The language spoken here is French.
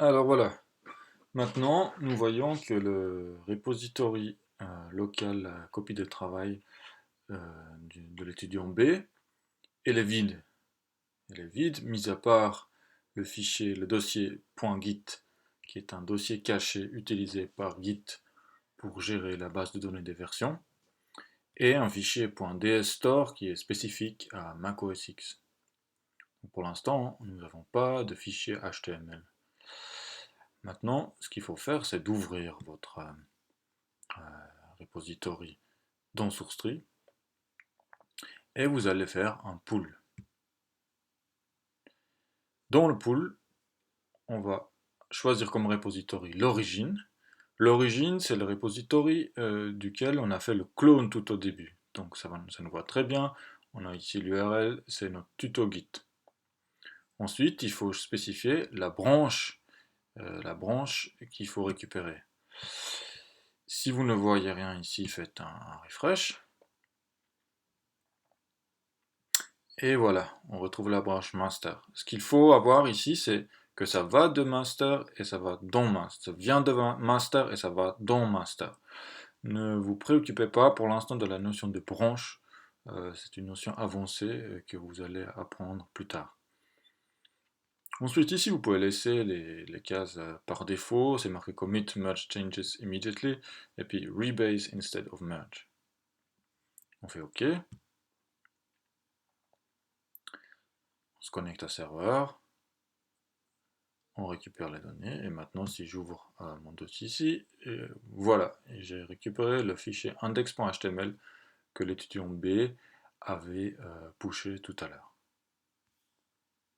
Alors voilà, maintenant nous voyons que le repository local copie de travail de l'étudiant B, elle est vide. Elle est vide, mis à part le fichier, le dossier .git, qui est un dossier caché utilisé par Git pour gérer la base de données des versions, et un fichier .dsstore qui est spécifique à macOS X. Pour l'instant, nous n'avons pas de fichier HTML. Maintenant, ce qu'il faut faire, c'est d'ouvrir votre repository dans SourceTree et vous allez faire un pull. Dans le pull, on va choisir comme repository l'origine. L'origine, c'est le repository duquel on a fait le clone tout au début. Donc ça nous va très bien. On a ici l'URL, c'est notre tuto Git. Ensuite, il faut spécifier la branche qu'il faut récupérer. Si vous ne voyez rien ici, faites un refresh. Et voilà, on retrouve la branche master. Ce qu'il faut avoir ici, c'est que ça va de master et ça va dans master. Ça vient de master et ça va dans master. Ne vous préoccupez pas pour l'instant de la notion de branche. C'est une notion avancée que vous allez apprendre plus tard. Ensuite, ici, vous pouvez laisser les cases par défaut. C'est marqué commit merge changes immediately et puis rebase instead of merge. On fait OK. On se connecte à serveur. On récupère les données, et maintenant si j'ouvre mon dossier ici, voilà, j'ai récupéré le fichier index.html que l'étudiant B avait pushé tout à l'heure.